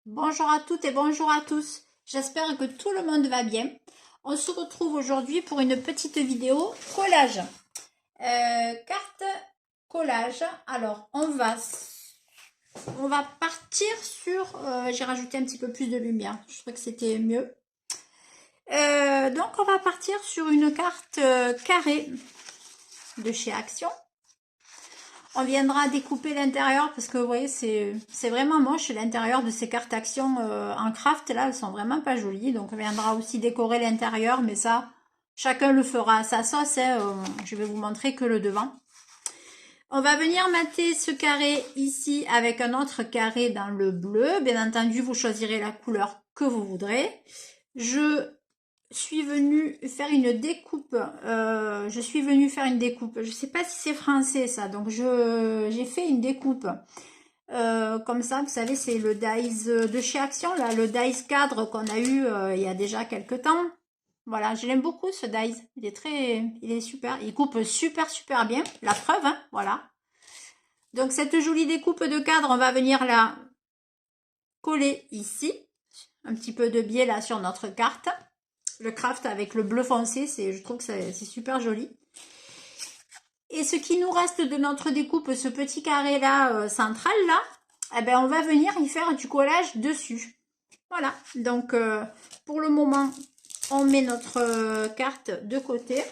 Bonjour à toutes et bonjour à tous. J'espère que tout le monde va bien. On se retrouve aujourd'hui pour une petite vidéo collage. Carte collage. Alors, on va partir sur... j'ai rajouté un petit peu plus de lumière. Je crois que c'était mieux. Donc, on va partir sur une carte carrée de chez Action. On viendra découper l'intérieur parce que vous voyez c'est vraiment moche l'intérieur de ces cartes Action en craft là, elles sont vraiment pas jolies. Donc on viendra aussi décorer l'intérieur, mais ça chacun le fera à sa sauce, hein. Je vais vous montrer que le devant. On va venir mater ce carré ici avec un autre carré dans le bleu. Bien entendu, vous choisirez la couleur que vous voudrez. Je suis venue faire une découpe. Je suis venue faire une découpe. Je sais pas si c'est français ça, donc j'ai fait une découpe. Comme ça, vous savez, c'est le dies de chez Action, là, le dies cadre qu'on a eu il y a déjà quelques temps. Voilà, je l'aime beaucoup ce dies. Il est super. Il coupe super bien. La preuve, hein, voilà. Donc cette jolie découpe de cadre, on va venir la coller ici. Un petit peu de biais là sur notre carte. Le craft avec le bleu foncé, je trouve que c'est super joli. Et ce qui nous reste de notre découpe, ce petit carré là, central là, eh ben, on va venir y faire du collage dessus. Voilà, donc pour le moment, on met notre carte de côté.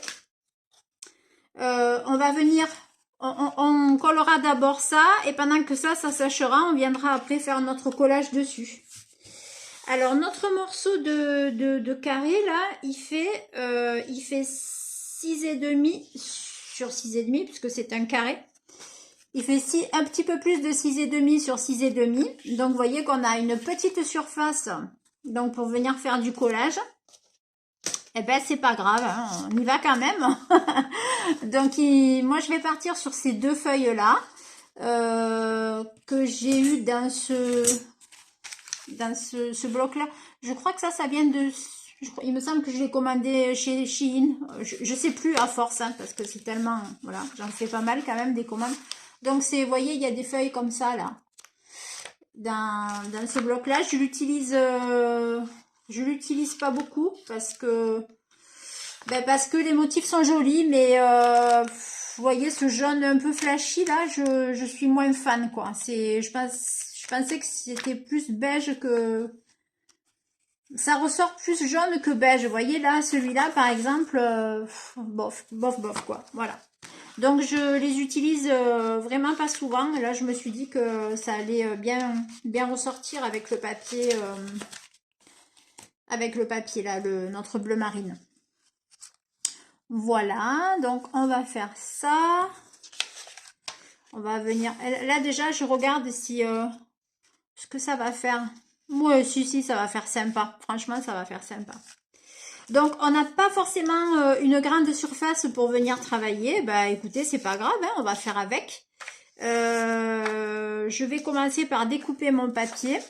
On va venir, on collera d'abord ça, et pendant que ça séchera, on viendra après faire notre collage dessus. Alors notre morceau de carré là, il fait 6,5 sur 6,5 puisque c'est un carré. Il fait un petit peu plus de 6,5 sur 6,5. Donc vous voyez qu'on a une petite surface donc pour venir faire du collage. Eh ben c'est pas grave, hein, on y va quand même. Donc moi je vais partir sur ces deux feuilles là que j'ai eu dans ce bloc là. Je crois que ça vient de... Il me semble que je l'ai commandé chez Shein. Je sais plus à force, hein, parce que c'est tellement... Voilà, j'en fais pas mal quand même des commandes. Donc vous voyez, il y a des feuilles comme ça là. Dans ce bloc là, je l'utilise pas beaucoup parce que les motifs sont jolis, mais vous voyez ce jaune un peu flashy là, je suis moins fan quoi. Je pensais que c'était plus beige que... Ça ressort plus jaune que beige. Vous voyez là, celui-là par exemple, bof quoi. Voilà. Donc je les utilise vraiment pas souvent. Et là je me suis dit que ça allait bien ressortir avec le papier là, notre bleu marine. Voilà, donc on va faire ça. On va venir... Là déjà je regarde si ce que ça va faire. Ouais, si, ça va faire sympa. Franchement, ça va faire sympa. Donc, on n'a pas forcément une grande surface pour venir travailler. Bah, écoutez, c'est pas grave, hein, on va faire avec. Je vais commencer par découper mon papier.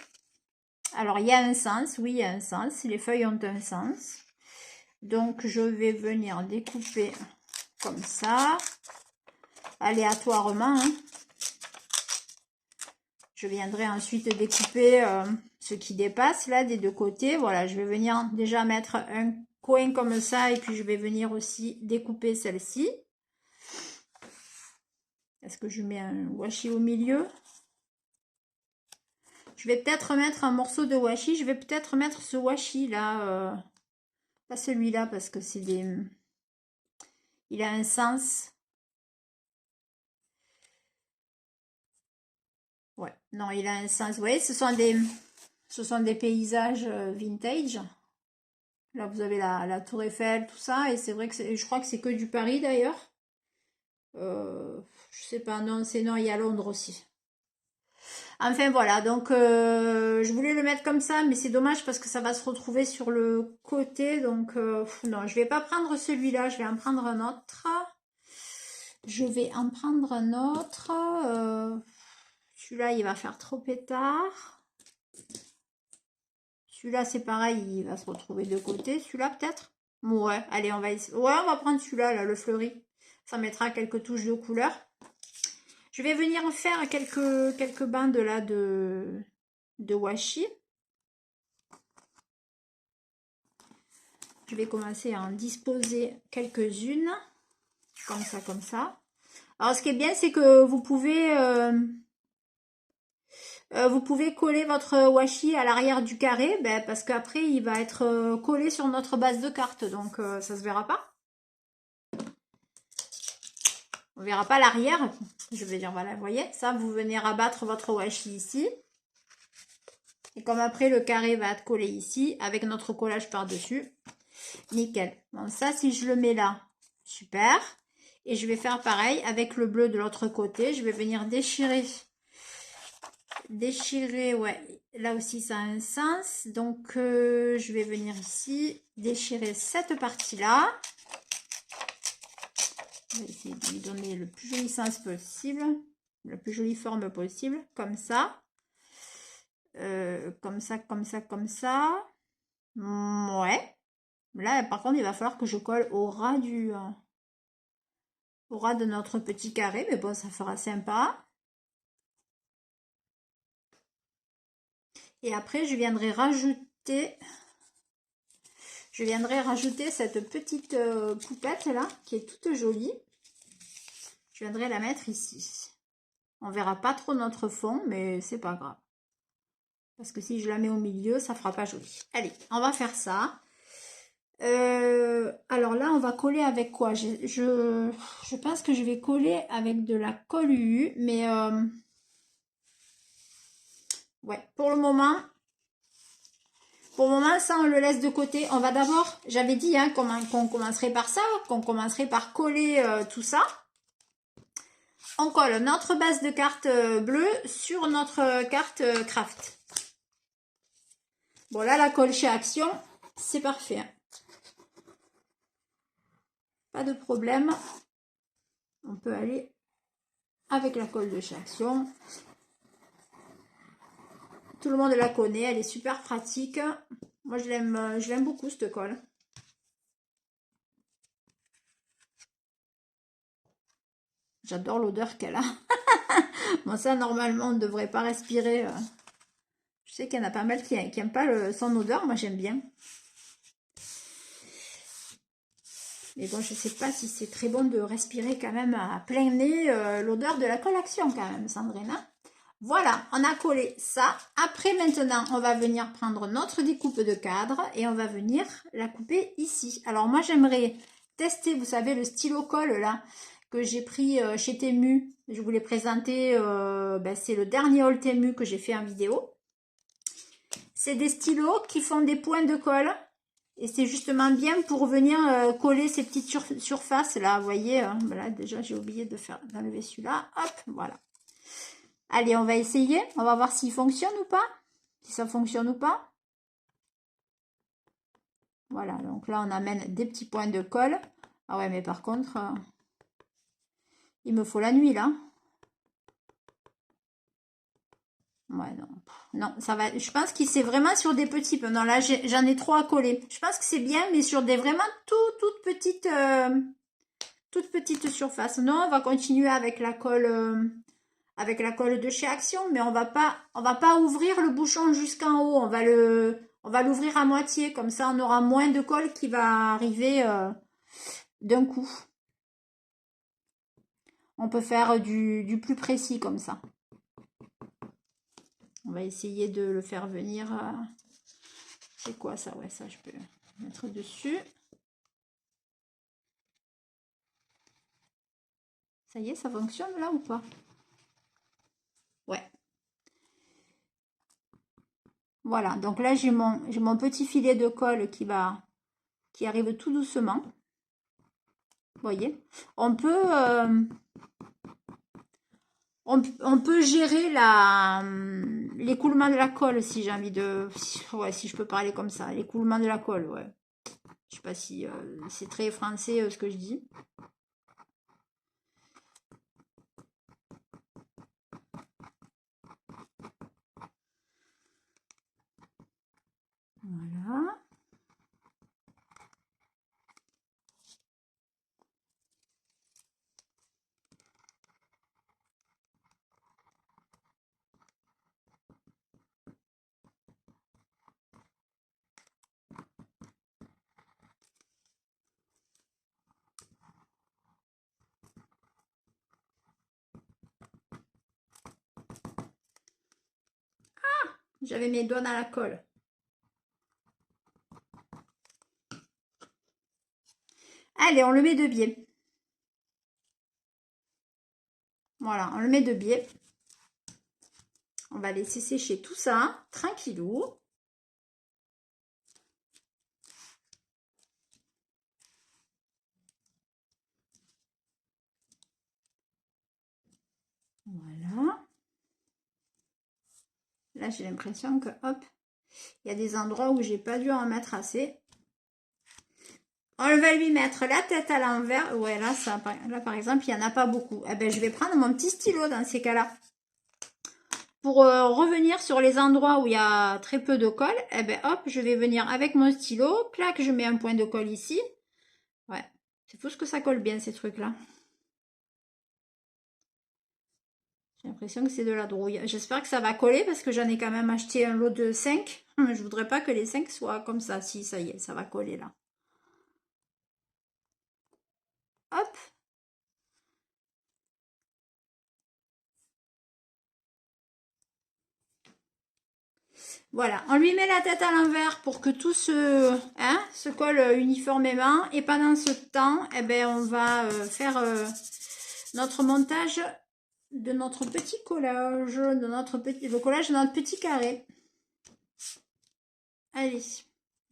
Alors, il y a un sens, oui, il y a un sens. Les feuilles ont un sens. Donc, je vais venir découper comme ça, aléatoirement. Hein. Je viendrai ensuite découper ce qui dépasse là des deux côtés. Voilà, je vais venir déjà mettre un coin comme ça et puis je vais venir aussi découper celle-ci. Est-ce que je mets un washi au milieu? Je vais peut-être mettre un morceau de washi. Je vais peut-être mettre ce washi là, pas celui-là parce que c'est des... Il a un sens. Ouais, non, il a un sens. Vous voyez, ce sont des paysages vintage. Là, vous avez la Tour Eiffel, tout ça. Et c'est vrai que je crois que c'est que du Paris d'ailleurs. Je sais pas, non, il y a Londres aussi. Enfin voilà, donc je voulais le mettre comme ça, mais c'est dommage parce que ça va se retrouver sur le côté. Donc non, je vais pas prendre celui-là, je vais en prendre un autre. Celui-là, il va faire trop pétard. Celui-là, c'est pareil, il va se retrouver de côté. Celui-là, peut-être. Ouais, allez, on va prendre celui-là, là, le fleuri. Ça mettra quelques touches de couleur. Je vais venir faire quelques bandes là de washi. Je vais commencer à en disposer quelques-unes. Comme ça, comme ça. Alors, ce qui est bien, c'est que vous pouvez coller votre washi à l'arrière du carré, ben, parce qu'après, il va être collé sur notre base de carte. Donc, ça se verra pas. On verra pas l'arrière. Je vais dire, voilà, vous voyez, ça, vous venez rabattre votre washi ici. Et comme après, le carré va être collé ici, avec notre collage par-dessus. Nickel. Bon, ça, si je le mets là, super. Et je vais faire pareil avec le bleu de l'autre côté. Je vais venir déchirer. Déchirer, ouais. Là aussi, ça a un sens. Donc, je vais venir ici, déchirer cette partie-là. Je vais essayer de lui donner le plus joli sens possible. La plus jolie forme possible. Comme ça. Comme ça, comme ça, comme ça. Ouais. Là, par contre, il va falloir que je colle au ras de notre petit carré. Mais bon, ça fera sympa. Et après, je viendrai rajouter cette petite poupette là, qui est toute jolie. Je viendrai la mettre ici. On verra pas trop notre fond, mais c'est pas grave. Parce que si je la mets au milieu, ça fera pas joli. Allez, on va faire ça. Alors là, on va coller avec quoi? Je pense que je vais coller avec de la colle UU, mais ouais, pour le moment, ça, on le laisse de côté. On va d'abord, j'avais dit hein, qu'on commencerait par ça, qu'on commencerait par coller tout ça. On colle notre base de carte bleue sur notre carte craft. Bon, là, la colle chez Action, c'est parfait. Hein. Pas de problème. On peut aller avec la colle de chez Action. Tout le monde la connaît, elle est super pratique. Moi, je l'aime beaucoup, cette colle. J'adore l'odeur qu'elle a. Bon, ça, normalement, on ne devrait pas respirer. Je sais qu'il y en a pas mal qui n'aiment pas son odeur. Moi, j'aime bien. Mais bon, je ne sais pas si c'est très bon de respirer quand même à plein nez l'odeur de la colle Action quand même, Sandrine. Hein. Voilà, on a collé ça. Après, maintenant, on va venir prendre notre découpe de cadre et on va venir la couper ici. Alors, moi, j'aimerais tester, vous savez, le stylo colle là que j'ai pris chez Temu. Je vous l'ai présenté, c'est le dernier haul Temu que j'ai fait en vidéo. C'est des stylos qui font des points de colle. Et c'est justement bien pour venir coller ces petites surfaces là, vous voyez. Voilà, déjà j'ai oublié d'enlever celui-là. Hop, voilà. Allez, on va essayer. On va voir s'il fonctionne ou pas. Si ça fonctionne ou pas. Voilà, donc là on amène des petits points de colle. Ah ouais, mais par contre, il me faut la nuit là. Ouais, non. Non, ça va. Je pense qu'il c'est vraiment sur des petits. Non, là j'en ai trop à coller. Je pense que c'est bien, mais sur des vraiment toutes petites surfaces. Non, on va continuer avec la colle de chez Action, mais on va pas ouvrir le bouchon jusqu'en haut. On va l'ouvrir à moitié, comme ça on aura moins de colle qui va arriver d'un coup. On peut faire du plus précis comme ça. On va essayer de le faire venir. C'est quoi ça? Ouais, ça je peux mettre dessus. Ça y est, ça fonctionne là ou pas? Ouais. Voilà, donc là j'ai mon petit filet de colle qui arrive tout doucement. Vous voyez? On peut gérer l'écoulement de la colle si j'ai envie de... Ouais, si je peux parler comme ça. L'écoulement de la colle, ouais. Je sais pas si c'est très français ce que je dis. Voilà. J'avais mes doigts dans la colle. Allez, on le met de biais. Voilà, on le met de biais. On va laisser sécher tout ça, tranquillou. Voilà. Là, j'ai l'impression que, hop, il y a des endroits où j'ai pas dû en mettre assez. On va lui mettre la tête à l'envers. Ouais, là, là, par exemple, il n'y en a pas beaucoup. Eh ben, je vais prendre mon petit stylo dans ces cas-là. Pour revenir sur les endroits où il y a très peu de colle, eh ben, hop, je vais venir avec mon stylo. Clac, je mets un point de colle ici. Ouais, c'est fou ce que ça colle bien, ces trucs-là. J'ai l'impression que c'est de la drouille. J'espère que ça va coller parce que j'en ai quand même acheté un lot de 5. Je voudrais pas que les 5 soient comme ça. Si, ça y est, ça va coller là. Hop. Voilà, on lui met la tête à l'envers pour que tout se colle uniformément. Et pendant ce temps, eh ben, on va faire notre montage de notre petit collage, le collage de notre petit carré. Allez,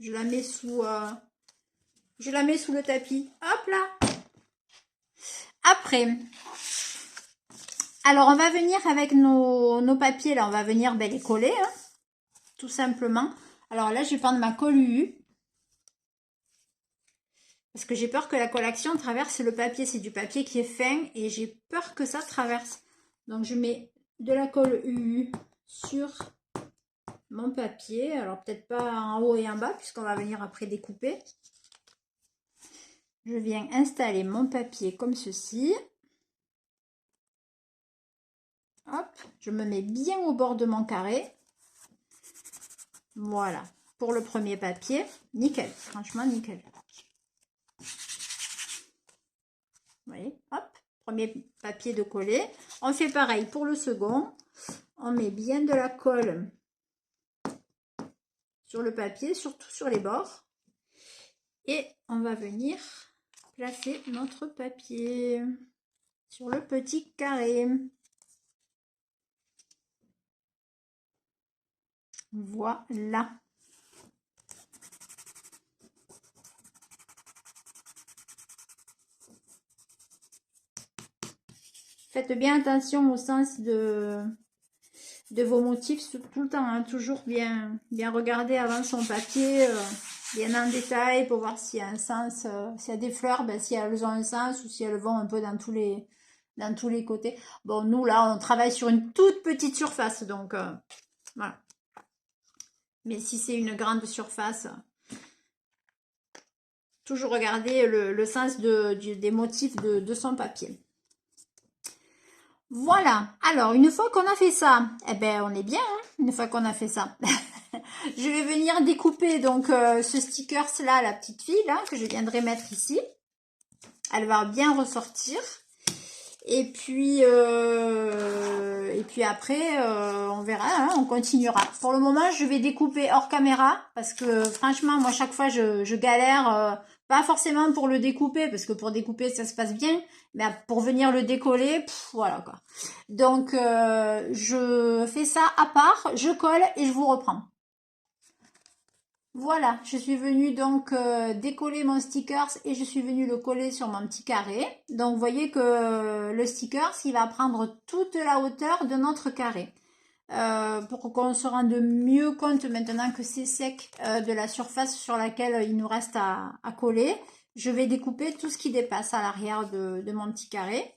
je la mets sous le tapis. Hop là. Après, alors on va venir avec nos papiers, là, on va venir les coller, hein, tout simplement. Alors là, je vais prendre ma colle UU. Parce que j'ai peur que la collation traverse le papier. C'est du papier qui est fin et j'ai peur que ça traverse. Donc je mets de la colle UU sur mon papier. Alors peut-être pas en haut et en bas puisqu'on va venir après découper. Je viens installer mon papier comme ceci. Hop, je me mets bien au bord de mon carré. Voilà, pour le premier papier. Nickel, franchement nickel. Vous voyez, hop, premier papier de coller. On fait pareil pour le second. On met bien de la colle sur le papier, surtout sur les bords. Et on va venir placer notre papier sur le petit carré. Voilà. Faites bien attention au sens de vos motifs tout le temps. Hein. Toujours bien regarder avant son papier, bien en détail pour voir s'il y a un sens. S'il y a des fleurs, si elles ont un sens ou si elles vont un peu dans tous les côtés. Bon, nous là, on travaille sur une toute petite surface, donc voilà. Mais si c'est une grande surface, toujours regarder le sens des motifs de son papier. Voilà, alors une fois qu'on a fait ça, eh ben on est bien, hein, une fois qu'on a fait ça. Je vais venir découper donc ce stickers là, la petite fille là, que je viendrai mettre ici. Elle va bien ressortir. Et puis après, on verra, hein, on continuera. Pour le moment, je vais découper hors caméra parce que franchement, moi, chaque fois, je galère. Pas forcément pour le découper, parce que pour découper, ça se passe bien. Mais pour venir le décoller, voilà quoi. Donc, je fais ça à part, je colle et je vous reprends. Voilà, je suis venue donc décoller mon stickers et je suis venue le coller sur mon petit carré. Donc vous voyez que le stickers, il va prendre toute la hauteur de notre carré. Pour qu'on se rende mieux compte maintenant que c'est sec de la surface sur laquelle il nous reste à coller, je vais découper tout ce qui dépasse à l'arrière de mon petit carré.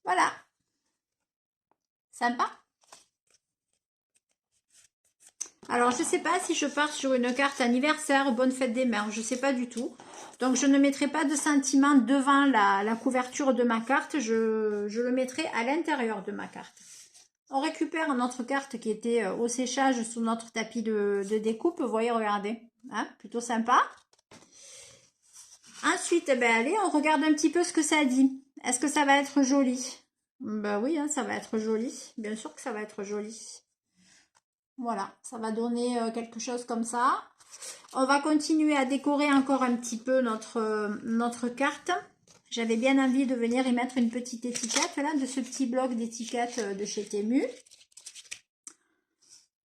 Voilà, sympa. Alors, je ne sais pas si je pars sur une carte anniversaire, bonne fête des mères, je ne sais pas du tout. Donc, je ne mettrai pas de sentiment devant la couverture de ma carte, je le mettrai à l'intérieur de ma carte. On récupère notre carte qui était au séchage sous notre tapis de découpe. Vous voyez, regardez, hein, plutôt sympa. Ensuite, ben allez, on regarde un petit peu ce que ça dit. Est-ce que ça va être joli? Ben oui, hein, ça va être joli. Bien sûr que ça va être joli. Voilà, ça va donner quelque chose comme ça. On va continuer à décorer encore un petit peu notre carte. J'avais bien envie de venir y mettre une petite étiquette là, de ce petit bloc d'étiquettes de chez Temu.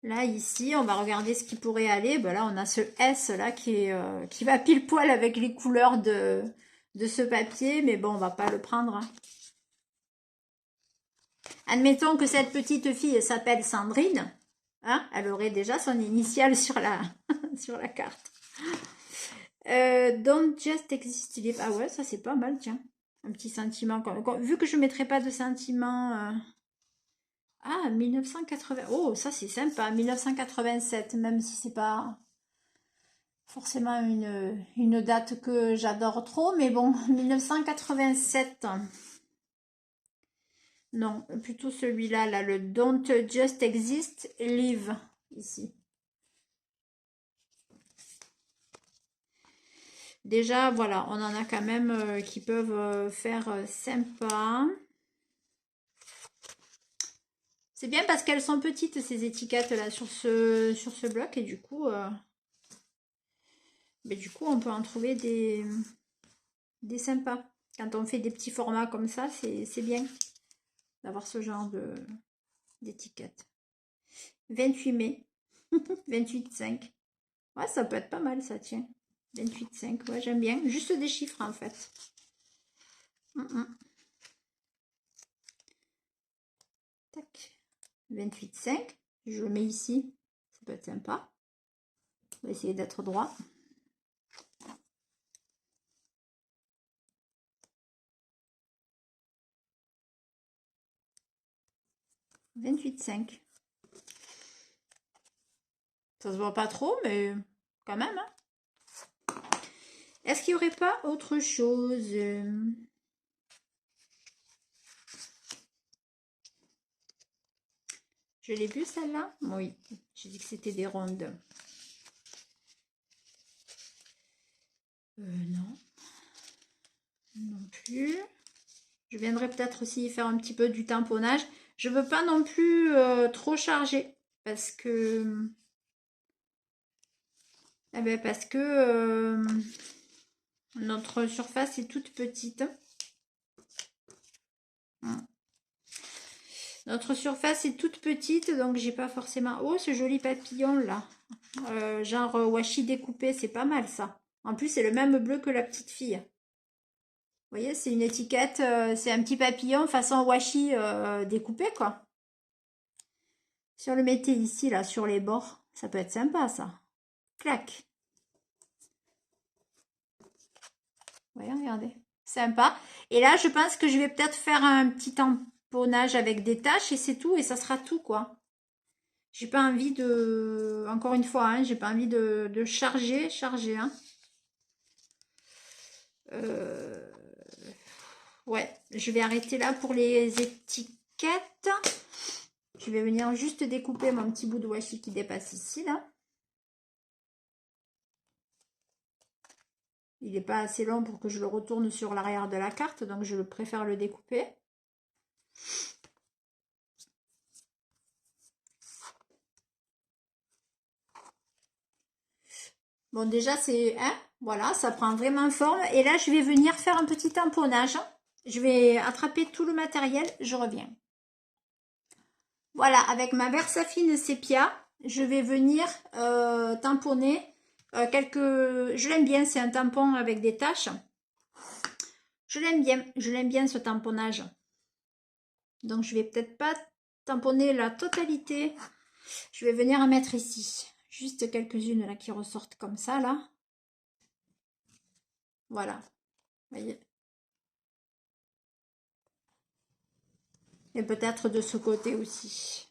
Là, ici, on va regarder ce qui pourrait aller. Ben là, on a ce S là qui va pile poil avec les couleurs de ce papier. Mais bon, on va pas le prendre. Hein. Admettons que cette petite fille s'appelle Sandrine. Hein, elle aurait déjà son initiale sur la, sur la carte. Don't just exist to live. Ah ouais, ça c'est pas mal, tiens. Un petit sentiment. Vu que je ne mettrai pas de sentiment... Ah, 1980. Oh, ça c'est sympa. 1987, même si c'est pas forcément une date que j'adore trop. Mais bon, 1987. Non, plutôt celui-là, là, le Don't just exist, live, ici. Déjà, voilà, on en a quand même qui peuvent faire sympa. C'est bien parce qu'elles sont petites, ces étiquettes-là, sur ce bloc. Et du coup, on peut en trouver des sympas. Quand on fait des petits formats comme ça, c'est bien d'avoir ce genre d'étiquette. 28 mai, 28,5. Ouais, ça peut être pas mal, ça, tiens. 28,5, ouais, j'aime bien. Juste des chiffres, en fait. Tac. 28,5. Je le mets ici. Ça peut être sympa. On va essayer d'être droit. « 28,5. Ça se voit pas trop, mais quand même. Hein. Est-ce qu'il n'y aurait pas autre chose? Je l'ai vue celle-là? Oui, j'ai dit que c'était des rondes. Non. Non plus. Je viendrai peut-être aussi faire un petit peu du tamponnage. Je veux pas non plus trop charger. Parce que... Eh ben parce que notre surface est toute petite. Notre surface est toute petite, donc j'ai pas forcément... Oh, ce joli papillon là. Genre washi découpé, c'est pas mal ça. En plus, c'est le même bleu que la petite fille. Vous voyez, c'est une étiquette, c'est un petit papillon façon washi découpé quoi. Si on le mettait ici, là, sur les bords, ça peut être sympa ça. Clac. Vous voyez, regardez. Sympa. Et là, je pense que je vais peut-être faire un petit tamponnage avec des taches et c'est tout. Et ça sera tout quoi. J'ai pas envie de... Encore une fois, hein, j'ai pas envie de charger. Hein. Ouais, je vais arrêter là pour les étiquettes. Je vais venir juste découper mon petit bout de washi qui dépasse ici, là. Il n'est pas assez long pour que je le retourne sur l'arrière de la carte, donc je préfère le découper. Bon, déjà, c'est... Hein, voilà, ça prend vraiment forme. Et là, je vais venir faire un petit tamponnage. Je vais attraper tout le matériel. Je reviens. Voilà, avec ma Versafine Sepia, je vais venir tamponner quelques... Je l'aime bien, c'est un tampon avec des taches. Je l'aime bien ce tamponnage. Donc, je vais peut-être pas tamponner la totalité. Je vais venir en mettre ici. Juste quelques-unes là qui ressortent comme ça, là. Voilà. Vous voyez. Et peut-être de ce côté aussi.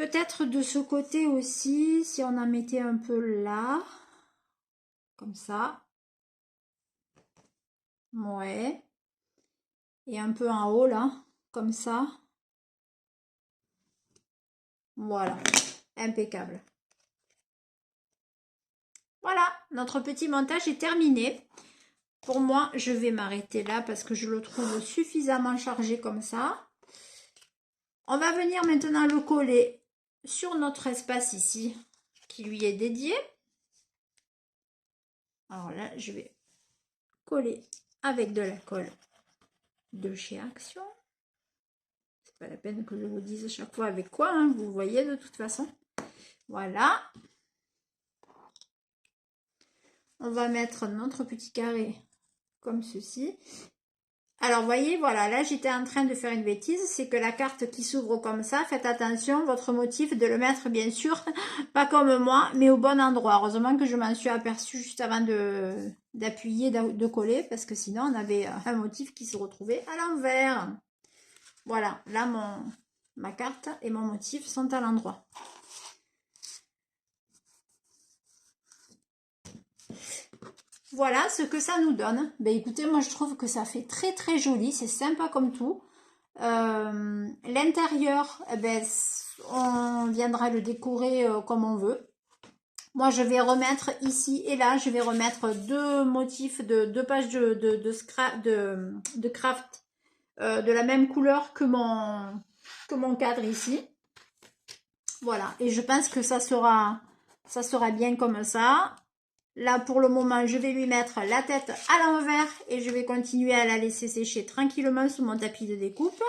Peut-être de ce côté aussi, si on en mettait un peu là, comme ça. Ouais. Et un peu en haut là, comme ça. Voilà, impeccable. Voilà, notre petit montage est terminé. Pour moi, je vais m'arrêter là parce que je le trouve suffisamment chargé comme ça. On va venir maintenant le coller sur notre espace ici, qui lui est dédié. Alors là, je vais coller avec de la colle de chez Action. C'est pas la peine que je vous dise à chaque fois avec quoi, hein, vous voyez de toute façon. Voilà. On va mettre notre petit carré comme ceci. Alors, voyez, voilà, là, j'étais en train de faire une bêtise. C'est que la carte qui s'ouvre comme ça, faites attention, votre motif, de le mettre, bien sûr, pas comme moi, mais au bon endroit. Heureusement que je m'en suis aperçue juste avant d'appuyer, de coller, parce que sinon, on avait un motif qui se retrouvait à l'envers. Voilà, là, ma carte et mon motif sont à l'endroit. Voilà ce que ça nous donne. Ben écoutez, moi je trouve que ça fait très très joli, c'est sympa comme tout. L'intérieur, eh ben, on viendra le décorer comme on veut. Moi je vais remettre ici et là, je vais remettre deux motifs, deux pages de craft de la même couleur que mon cadre ici. Voilà, et je pense que ça sera bien comme ça. Là, pour le moment, je vais lui mettre la tête à l'envers et je vais continuer à la laisser sécher tranquillement sous mon tapis de découpe.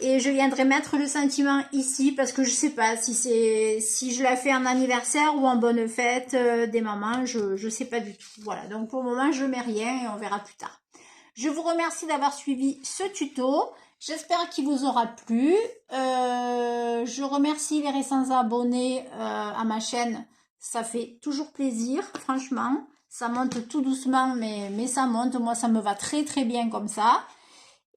Et je viendrai mettre le sentiment ici parce que je sais pas si je la fais en anniversaire ou en bonne fête des mamans, je sais pas du tout. Voilà, donc pour le moment, je mets rien et on verra plus tard. Je vous remercie d'avoir suivi ce tuto. J'espère qu'il vous aura plu. Je remercie les récents abonnés à ma chaîne. Ça fait toujours plaisir, franchement. Ça monte tout doucement, mais ça monte. Moi, ça me va très très bien comme ça.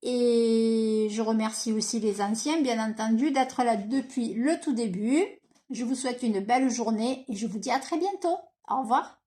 Et je remercie aussi les anciens, bien entendu, d'être là depuis le tout début. Je vous souhaite une belle journée et je vous dis à très bientôt. Au revoir.